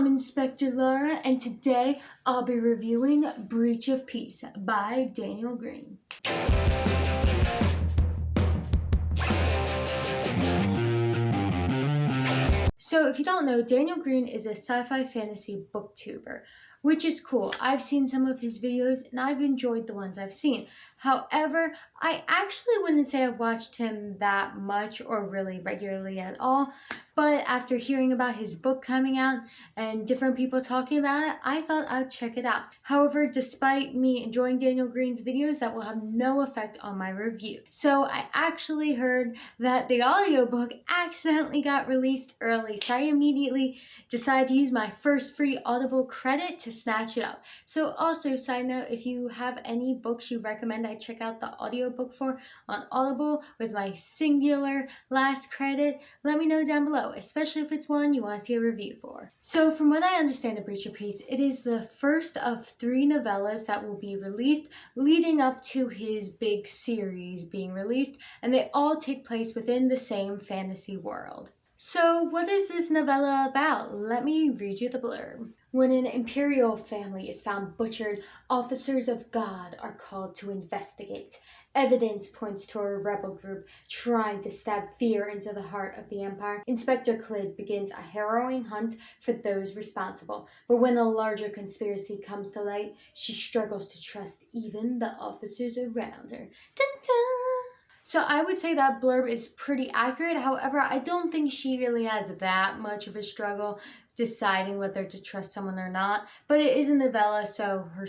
Inspector Laura, and today I'll be reviewing Breach of Peace by Daniel Greene. So if you don't know, Daniel Greene is a sci-fi fantasy booktuber, which is cool. I've seen some of his videos and I've enjoyed the ones I've seen. However, I actually wouldn't say I've watched him that much or really regularly at all. But after hearing about his book coming out and different people talking about it, I thought I'd check it out. However, despite me enjoying Daniel Greene's videos, that will have no effect on my review. So I actually heard that the audiobook accidentally got released early, so I immediately decided to use my first free Audible credit to snatch it up. So also, side note, if you have any books you recommend I check out the audiobook for on Audible with my singular last credit, let me know down below, especially if it's one you want to see a review for. So from what I understand of Breach of Peace, it is the first of 3 novellas that will be released leading up to his big series being released, and they all take place within the same fantasy world. So what is this novella about? Let me read you the blurb. When an imperial family is found butchered, officers of God are called to investigate. Evidence points to a rebel group trying to stab fear into the heart of the empire. Inspector Clid begins a harrowing hunt for those responsible, but when a larger conspiracy comes to light, she struggles to trust even the officers around her. Dun-dun! So I would say that blurb is pretty accurate. However, I don't think she really has that much of a struggle deciding whether to trust someone or not. But it is a novella, so her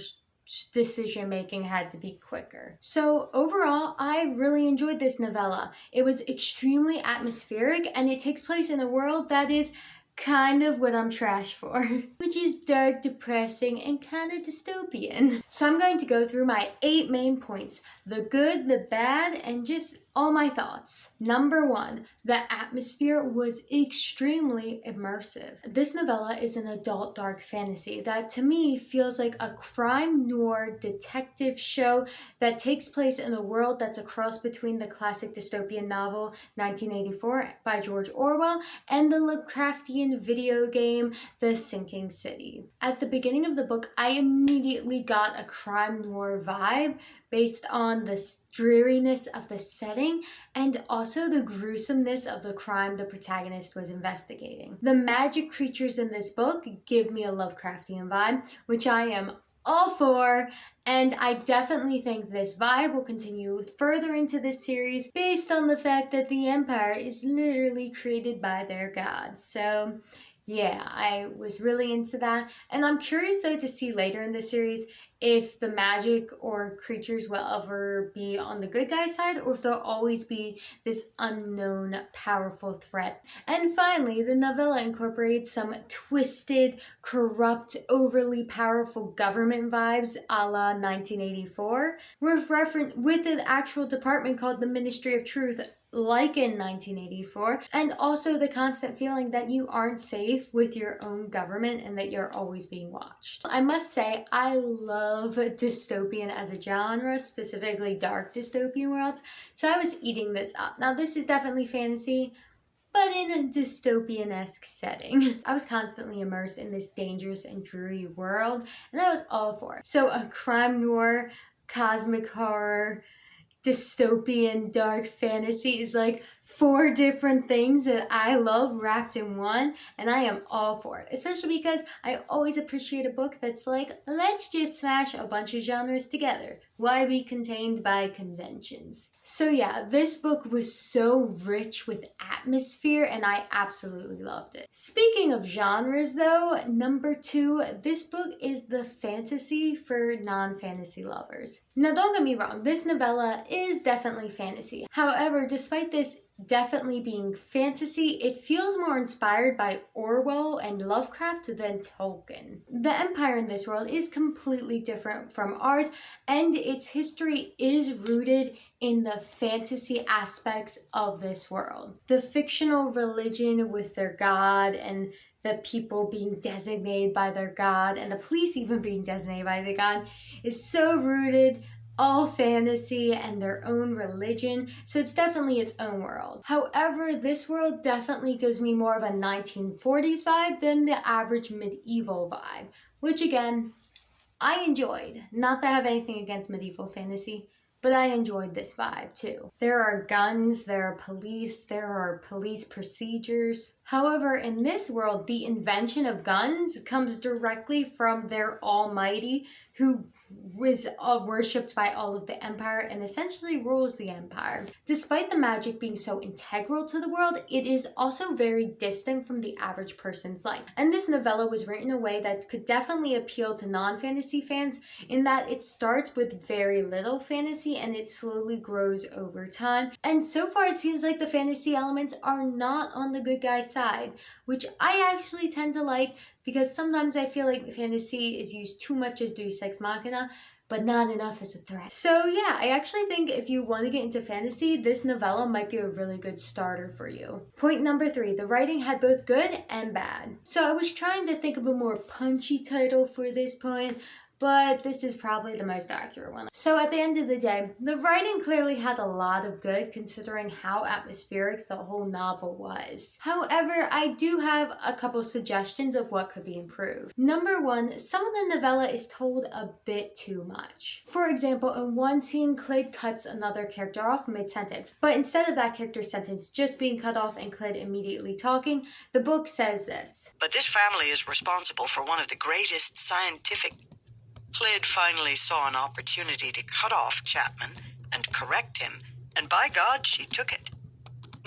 decision making had to be quicker. So overall, I really enjoyed this novella. It was extremely atmospheric, and it takes place in a world that is kind of what I'm trash for, which is dark, depressing, and kind of dystopian. So I'm going to go through my 8 main points: the good, the bad, and just all my thoughts. Number 1, the atmosphere was extremely immersive. This novella is an adult dark fantasy that to me feels like a crime noir detective show that takes place in a world that's a cross between the classic dystopian novel 1984 by George Orwell and the Lovecraftian video game The Sinking City. At the beginning of the book, I immediately got a crime noir vibe based on the dreariness of the setting and also the gruesomeness of the crime the protagonist was investigating. The magic creatures in this book give me a Lovecraftian vibe, which I am all for, and I definitely think this vibe will continue further into this series based on the fact that the Empire is literally created by their gods. So yeah, I was really into that, and I'm curious though to see later in the series if the magic or creatures will ever be on the good guy side or if they'll always be this unknown powerful threat. And finally, the novella incorporates some twisted, corrupt, overly powerful government vibes a la 1984 with an actual department called the Ministry of Truth, like in 1984, and also the constant feeling that you aren't safe with your own government and that you're always being watched. I must say, I love dystopian as a genre, specifically dark dystopian worlds, so I was eating this up. Now, this is definitely fantasy, but in a dystopian-esque setting. I was constantly immersed in this dangerous and dreary world, and I was all for it. So a crime noir, cosmic horror, dystopian dark fantasy is like 4 different things that I love wrapped in one, and I am all for it, especially because I always appreciate a book that's like, let's just smash a bunch of genres together. Why be contained by conventions? So yeah, this book was so rich with atmosphere and I absolutely loved it. Speaking of genres though, number 2, this book is the fantasy for non-fantasy lovers. Now don't get me wrong, this novella is definitely fantasy. However, despite this definitely being fantasy, it feels more inspired by Orwell and Lovecraft than Tolkien. The Empire in this world is completely different from ours, and its history is rooted in the fantasy aspects of this world. The fictional religion with their god and the people being designated by their god and the police even being designated by the god is so rooted all fantasy and their own religion, so it's definitely its own world. However, this world definitely gives me more of a 1940s vibe than the average medieval vibe, which again, I enjoyed. Not that I have anything against medieval fantasy, but I enjoyed this vibe too. There are guns, there are police procedures. However, in this world, the invention of guns comes directly from their almighty, who was worshipped by all of the empire and essentially rules the empire. Despite the magic being so integral to the world, it is also very distant from the average person's life. And this novella was written in a way that could definitely appeal to non-fantasy fans, in that it starts with very little fantasy and it slowly grows over time. And so far it seems like the fantasy elements are not on the good guy's side, which I actually tend to like, because sometimes I feel like fantasy is used too much as Deus Ex Machina, but not enough as a threat. So yeah, I actually think if you want to get into fantasy, this novella might be a really good starter for you. Point number 3, the writing had both good and bad. So I was trying to think of a more punchy title for this point, but this is probably the most accurate one. So at the end of the day, the writing clearly had a lot of good considering how atmospheric the whole novel was. However, I do have a couple suggestions of what could be improved. Number 1, some of the novella is told a bit too much. For example, in one scene, Clyd cuts another character off mid-sentence, but instead of that character's sentence just being cut off and Clyd immediately talking, the book says this. But this family is responsible for one of the greatest scientific... Clyd finally saw an opportunity to cut off Chapman and correct him, and by God, she took it.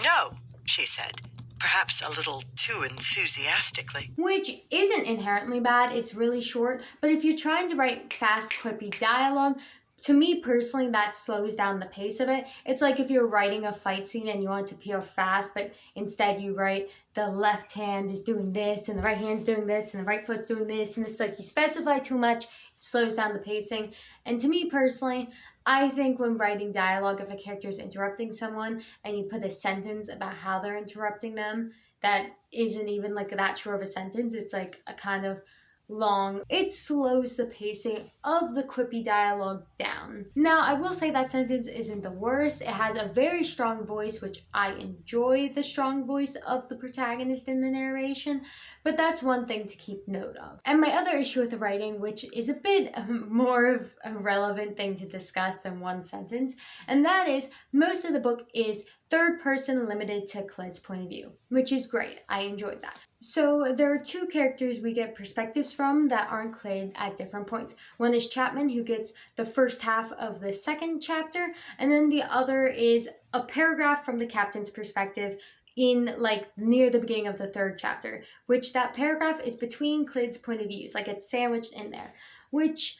No, she said, perhaps a little too enthusiastically. Which isn't inherently bad, it's really short, but if you're trying to write fast, quippy dialogue, to me personally, that slows down the pace of it. It's like if you're writing a fight scene and you want it to appear fast, but instead you write the left hand is doing this, and the right hand's doing this, and the right foot's doing this, and it's like you specify too much, slows down the pacing. And to me personally, I think when writing dialogue, if a character is interrupting someone and you put a sentence about how they're interrupting them that isn't even like that short of a sentence, it's like a kind of long, it slows the pacing of the quippy dialogue down. Now, I will say that sentence isn't the worst. It has a very strong voice, which I enjoy the strong voice of the protagonist in the narration, but that's one thing to keep note of. And my other issue with the writing, which is a bit more of a relevant thing to discuss than one sentence, and that is most of the book is third person limited to Clyd's point of view, which is great. I enjoyed that. So there are 2 characters we get perspectives from that aren't Clyd at different points. One is Chapman, who gets the first half of the second chapter, and then the other is a paragraph from the captain's perspective in like near the beginning of the 3rd chapter, which that paragraph is between Clyd's point of views, like it's sandwiched in there, which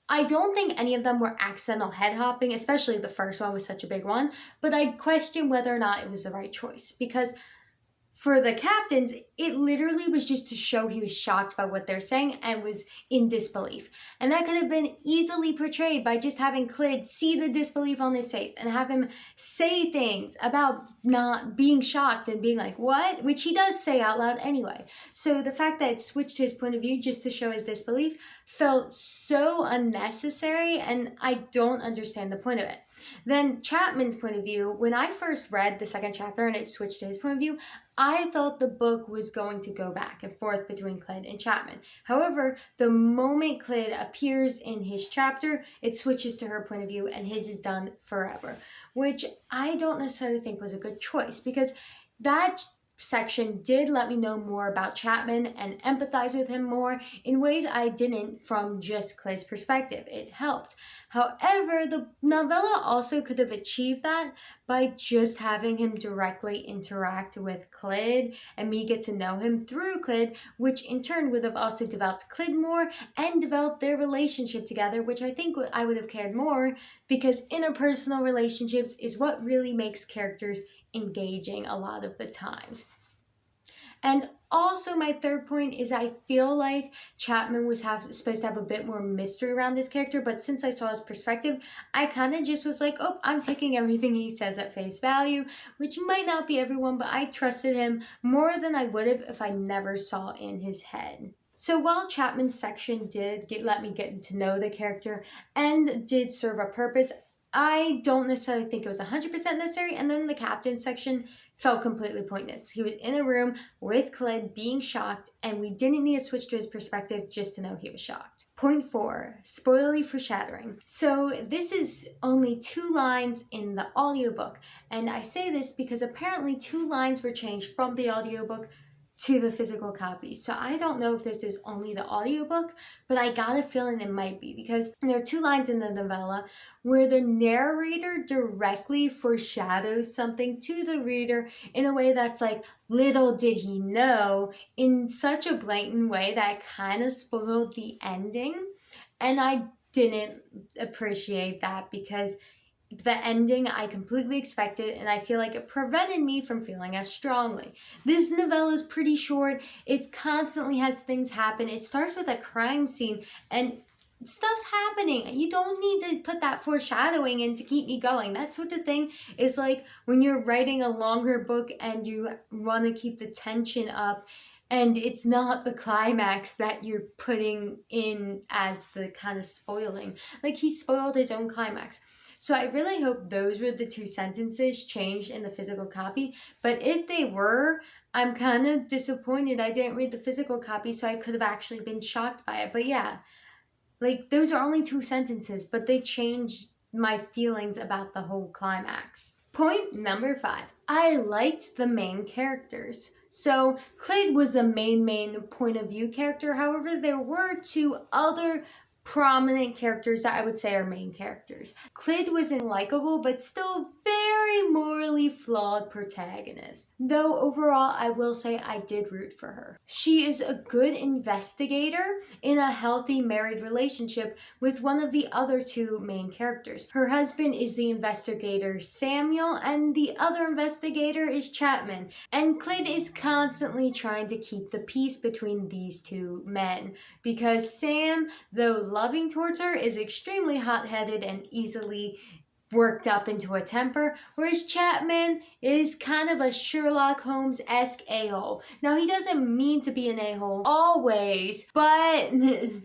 I don't think any of them were accidental head hopping, especially the first one was such a big one, but I question whether or not it was the right choice, because for the captains, it literally was just to show he was shocked by what they're saying and was in disbelief. And that could have been easily portrayed by just having Clyd see the disbelief on his face and have him say things about not being shocked and being like, what? Which he does say out loud anyway. So the fact that it switched to his point of view just to show his disbelief felt so unnecessary, and I don't understand the point of it. Then Chapman's point of view, when I first read the 2nd chapter and it switched to his point of view, I thought the book was going to go back and forth between Clyd and Chapman. However, the moment Clyd appears in his chapter, it switches to her point of view and his is done forever, which I don't necessarily think was a good choice, because that section did let me know more about Chapman and empathize with him more in ways I didn't from just Clyd's perspective. It helped. However, the novella also could have achieved that by just having him directly interact with Clyd and me get to know him through Clyd, which in turn would have also developed Clyd more and developed their relationship together, which I think I would have cared more, because interpersonal relationships is what really makes characters engaging a lot of the times. And also my 3rd point is I feel like Chapman was supposed to have a bit more mystery around this character, but since I saw his perspective, I kind of just was like, oh, I'm taking everything he says at face value, which might not be everyone, but I trusted him more than I would have if I never saw in his head. So while Chapman's section did let me get to know the character and did serve a purpose, I don't necessarily think it was 100% necessary. And then the captain section felt completely pointless. He was in a room with Cled being shocked, and we didn't need to switch to his perspective just to know he was shocked. Point 4, spoilery foreshadowing. So this is only 2 lines in the audiobook, and I say this because apparently 2 lines were changed from the audiobook to the physical copy. So I don't know if this is only the audiobook, but I got a feeling it might be, because there are 2 lines in the novella where the narrator directly foreshadows something to the reader in a way that's like, little did he know, in such a blatant way that kind of spoiled the ending. And I didn't appreciate that, because the ending I completely expected, and I feel like it prevented me from feeling as strongly. This novella is pretty short. It constantly has things happen. It starts with a crime scene, and stuff's happening. You don't need to put that foreshadowing in to keep me going. That sort of thing is like when you're writing a longer book and you want to keep the tension up, and it's not the climax that you're putting in as the kind of spoiling. Like, he spoiled his own climax. So I really hope those were the 2 sentences changed in the physical copy. But if they were, I'm kind of disappointed I didn't read the physical copy, so I could have actually been shocked by it. But yeah, like, those are only 2 sentences, but they changed my feelings about the whole climax. Point number 5. I liked the main characters. So Clyde was the main point of view character. However, there were 2 other prominent characters that I would say are main characters. Clyde was a likable but still very morally flawed protagonist. Though overall, I will say I did root for her. She is a good investigator in a healthy married relationship with one of the other 2 main characters. Her husband is the investigator Samuel, and the other investigator is Chapman. And Clyde is constantly trying to keep the peace between these 2 men, because Sam, though loving towards her, is extremely hot-headed and easily worked up into a temper, whereas Chapman is kind of a Sherlock Holmes-esque a-hole. Now, he doesn't mean to be an a-hole always, but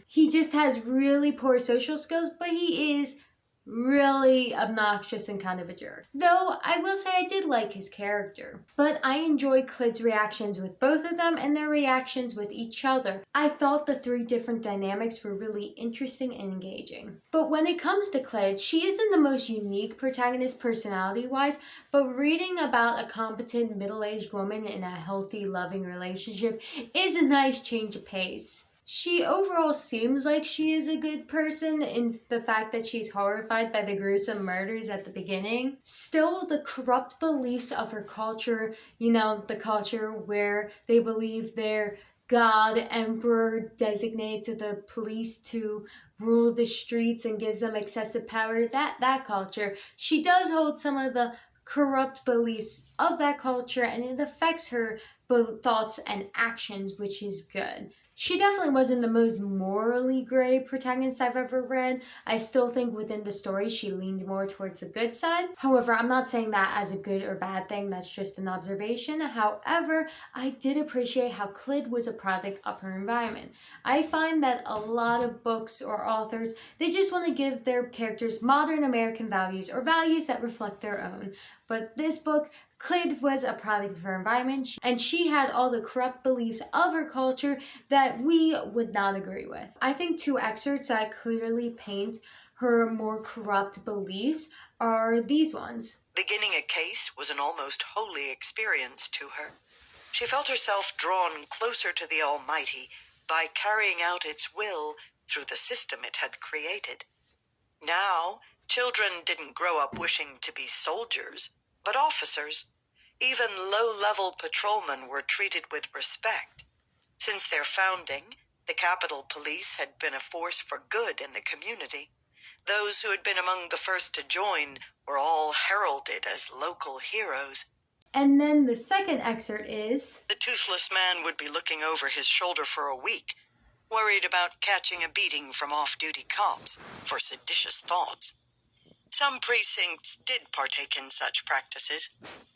he just has really poor social skills, but he is really obnoxious and kind of a jerk. Though I will say I did like his character. But I enjoyed Clyde's reactions with both of them and their reactions with each other. I thought the 3 different dynamics were really interesting and engaging. But when it comes to Clyde, she isn't the most unique protagonist personality-wise, but reading about a competent middle-aged woman in a healthy, loving relationship is a nice change of pace. She overall seems like she is a good person in the fact that she's horrified by the gruesome murders at the beginning. Still, the corrupt beliefs of her culture, the culture where they believe their god emperor designates the police to rule the streets and gives them excessive power, that culture, she does hold some of the corrupt beliefs of that culture, and it affects her thoughts and actions, which is good. She definitely wasn't the most morally gray protagonist I've ever read. I still think within the story she leaned more towards the good side. However, I'm not saying that as a good or bad thing, that's just an observation. However, I did appreciate how Clyde was a product of her environment. I find that a lot of books or authors, they just want to give their characters modern American values or values that reflect their own. But this book, Clyde was a product of her environment, and she had all the corrupt beliefs of her culture that we would not agree with. I think 2 excerpts that clearly paint her more corrupt beliefs are these ones. Beginning a case was an almost holy experience to her. She felt herself drawn closer to the Almighty by carrying out its will through the system it had created. Now, children didn't grow up wishing to be soldiers, but officers. Even low-level patrolmen were treated with respect. Since their founding, the Capitol Police had been a force for good in the community. Those who had been among the first to join were all heralded as local heroes. And then the second excerpt is, the toothless man would be looking over his shoulder for a week, worried about catching a beating from off-duty cops for seditious thoughts. Some precincts did partake in such practices,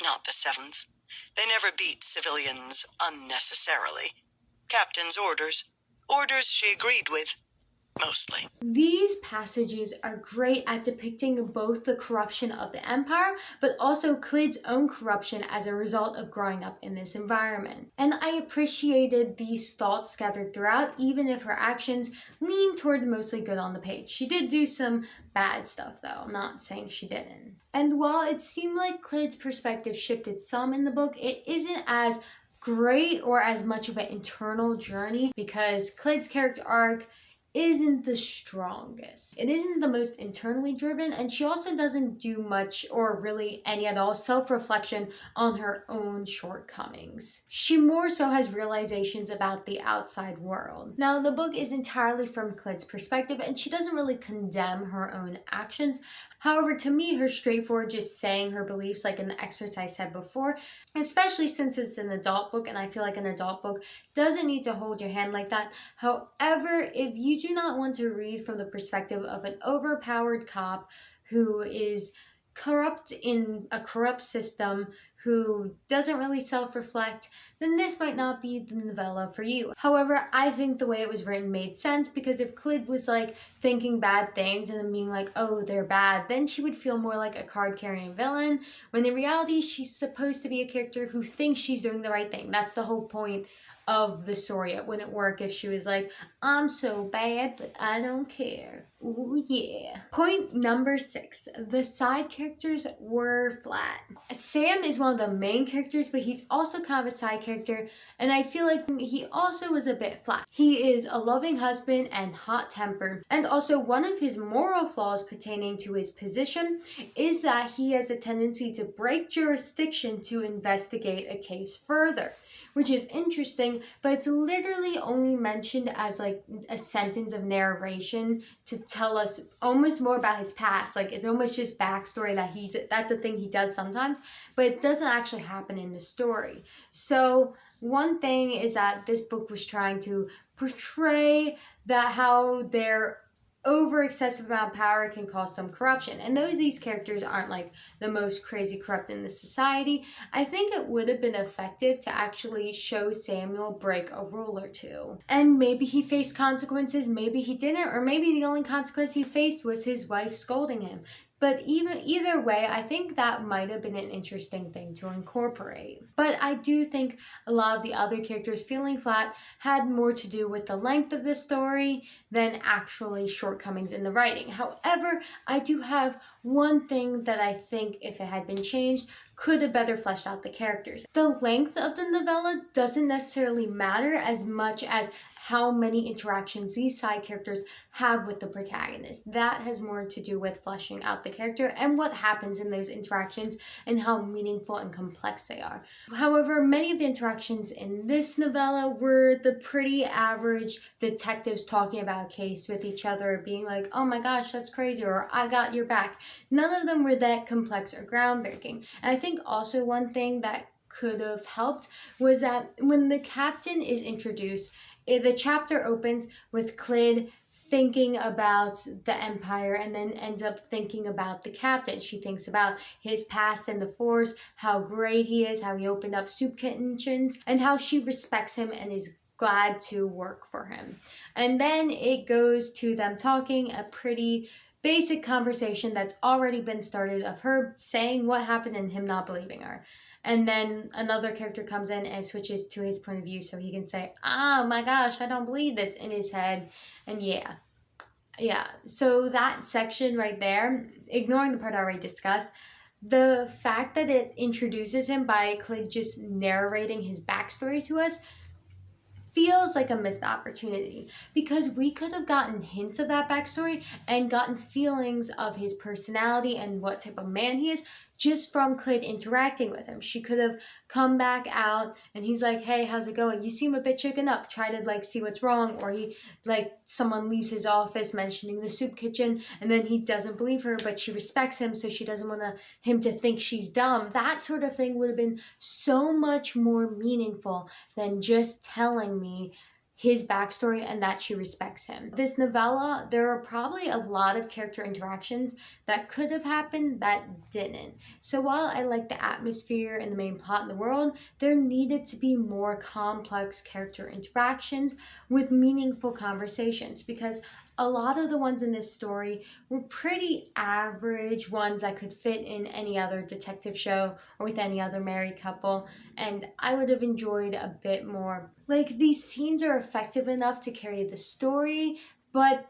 not the 7th. They never beat civilians unnecessarily. Captain's orders. Orders she agreed with, mostly. These passages are great at depicting both the corruption of the Empire, but also Clyd's own corruption as a result of growing up in this environment. And I appreciated these thoughts scattered throughout, even if her actions lean towards mostly good on the page. She did do some bad stuff, though. I'm not saying she didn't. And while it seemed like Clyd's perspective shifted some in the book, it isn't as great or as much of an internal journey because Clyd's character arc isn't the strongest. It isn't the most internally driven, and she also doesn't do much or really any at all self-reflection on her own shortcomings. She more so has realizations about the outside world. Now, the book is entirely from Clyd's perspective, and she doesn't really condemn her own actions. However, to me, her straightforward just saying her beliefs like in the excerpts I said before, especially since it's an adult book, and I feel like an adult book doesn't need to hold your hand like that. However, if you do not want to read from the perspective of an overpowered cop who is corrupt in a corrupt system, who doesn't really self-reflect, then this might not be the novella for you. However, I think the way it was written made sense, because if Clyd was like thinking bad things and then being like, oh, they're bad, then she would feel more like a card-carrying villain, when in reality, she's supposed to be a character who thinks she's doing the right thing. That's the whole point of the story. It wouldn't work if she was like, I'm so bad, but I don't care. Ooh, yeah. Point number 6. The side characters were flat. Sam is one of the main characters, but he's also kind of a side character, and I feel like he also was a bit flat. He is a loving husband and hot-tempered, and also one of his moral flaws pertaining to his position is that he has a tendency to break jurisdiction to investigate a case further, which is interesting, but it's literally only mentioned as like a sentence of narration to tell us almost more about his past. Like, it's almost just backstory that's a thing he does sometimes, but it doesn't actually happen in the story. So one thing is that this book was trying to portray that how their over excessive amount of power can cause some corruption. And though these characters aren't like the most crazy corrupt in the society, I think it would have been effective to actually show Samuel break a rule or two. And maybe he faced consequences, maybe he didn't, or maybe the only consequence he faced was his wife scolding him. But either way, I think that might have been an interesting thing to incorporate. But I do think a lot of the other characters feeling flat had more to do with the length of the story than actually shortcomings in the writing. However, I do have one thing that I think, if it had been changed, could have better fleshed out the characters. The length of the novella doesn't necessarily matter as much as how many interactions these side characters have with the protagonist. That has more to do with fleshing out the character and what happens in those interactions and how meaningful and complex they are. However, many of the interactions in this novella were the pretty average detectives talking about a case with each other, being like, oh my gosh, that's crazy, or I got your back. None of them were that complex or groundbreaking. And I think also one thing that could have helped was that when the captain is introduced, the chapter opens with Clyd thinking about the Empire and then ends up thinking about the captain. She thinks about his past in the Force, how great he is, how he opened up soup kitchens, and how she respects him and is glad to work for him. And then it goes to them talking, a pretty basic conversation that's already been started of her saying what happened and him not believing her. And then another character comes in and switches to his point of view so he can say, oh my gosh, I don't believe this, in his head. And yeah. So that section right there, ignoring the part I already discussed, the fact that it introduces him by Clyd just narrating his backstory to us feels like a missed opportunity, because we could have gotten hints of that backstory and gotten feelings of his personality and what type of man he is just from Clyd interacting with him. She could have come back out and he's like, hey, how's it going? You seem a bit shaken up. Try to like see what's wrong. Or he someone leaves his office mentioning the soup kitchen and then he doesn't believe her, but she respects him so she doesn't want him to think she's dumb. That sort of thing would have been so much more meaningful than just telling me his backstory and that she respects him. This novella, there are probably a lot of character interactions that could have happened that didn't. So while I like the atmosphere and the main plot in the world, there needed to be more complex character interactions with meaningful conversations, because a lot of the ones in this story were pretty average ones that could fit in any other detective show or with any other married couple, and I would have enjoyed a bit more. Like, these scenes are effective enough to carry the story, but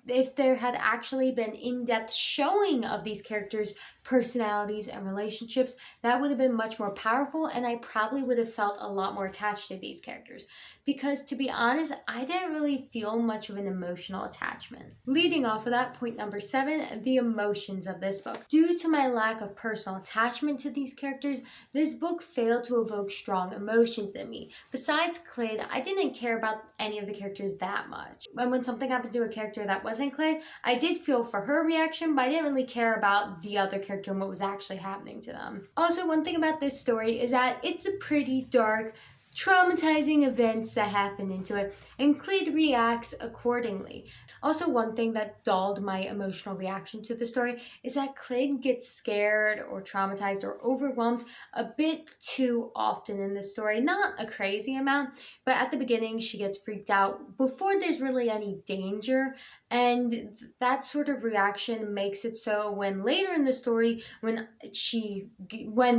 if there had actually been in-depth showing of these characters' personalities and relationships, that would have been much more powerful, and I probably would have felt a lot more attached to these characters. Because to be honest, I didn't really feel much of an emotional attachment. Leading off of that, point number 7, the emotions of this book. Due to my lack of personal attachment to these characters, this book failed to evoke strong emotions in me. Besides Clyde, I didn't care about any of the characters that much. And when something happened to a character that wasn't Clyde, I did feel for her reaction, but I didn't really care about the other character and what was actually happening to them. Also, one thing about this story is that it's a pretty dark, traumatizing events that happen into it, and Clyde reacts accordingly. Also, one thing that dulled my emotional reaction to the story is that Clyde gets scared or traumatized or overwhelmed a bit too often in the story. Not a crazy amount, but at the beginning she gets freaked out before there's really any danger, and that sort of reaction makes it so when later in the story, when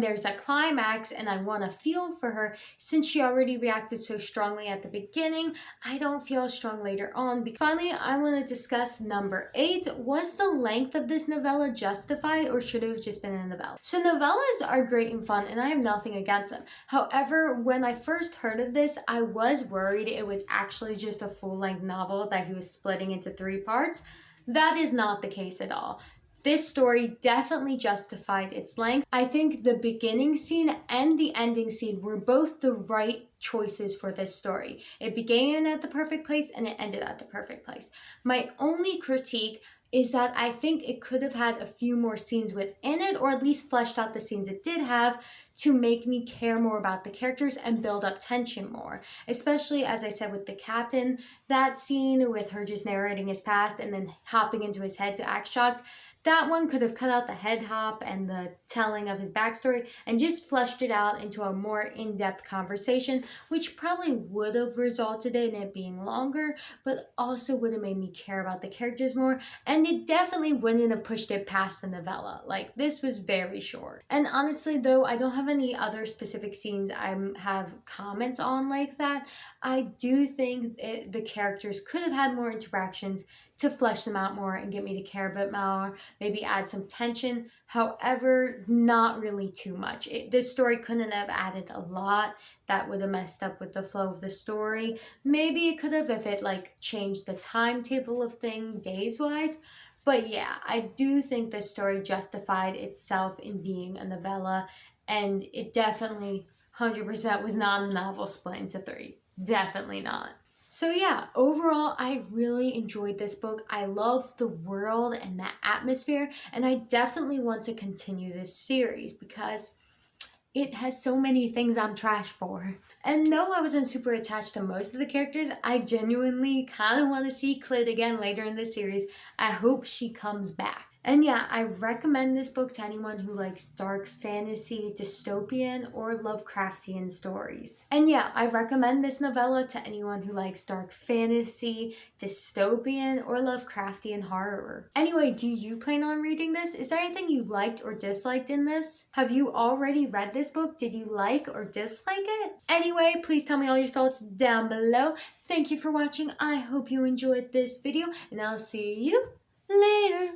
there's a climax and I want to feel for her, since she already reacted so strongly at the beginning, I don't feel strong later on. Finally, I want to discuss number 8. Was the length of this novella justified, or should it have just been a novella? So novellas are great and fun, and I have nothing against them. However, when I first heard of this, I was worried it was actually just a full-length novel that he was splitting into 3 parts. That is not the case at all. This story definitely justified its length. I think the beginning scene and the ending scene were both the right choices for this story. It began at the perfect place and it ended at the perfect place. My only critique is that I think it could have had a few more scenes within it, or at least fleshed out the scenes it did have, to make me care more about the characters and build up tension more. Especially, as I said, with the captain, that scene with her just narrating his past and then hopping into his head to act shocked, that one could have cut out the head hop and the telling of his backstory and just fleshed it out into a more in-depth conversation, which probably would have resulted in it being longer, but also would have made me care about the characters more, and it definitely wouldn't have pushed it past the novella. Like, this was very short. And honestly, though, I don't have any other specific scenes I have comments on like that, I do think the characters could have had more interactions to flesh them out more and get me to care a bit more, maybe add some tension. However, not really too much. This story couldn't have added a lot. That would have messed up with the flow of the story. Maybe it could have if it changed the timetable of things days-wise. But yeah, I do think this story justified itself in being a novella, and it definitely 100% was not a novel split into 3. Definitely not. So yeah, overall, I really enjoyed this book. I love the world and the atmosphere, and I definitely want to continue this series because it has so many things I'm trash for. And though I wasn't super attached to most of the characters, I genuinely kind of want to see Clyde again later in this series. I hope she comes back. And yeah, I recommend this book to anyone who likes dark fantasy, dystopian, or Lovecraftian stories. And yeah, I recommend this novella to anyone who likes dark fantasy, dystopian, or Lovecraftian horror. Anyway, do you plan on reading this? Is there anything you liked or disliked in this? Have you already read this book? Did you like or dislike it? Anyway, please tell me all your thoughts down below. Thank you for watching. I hope you enjoyed this video, and I'll see you later.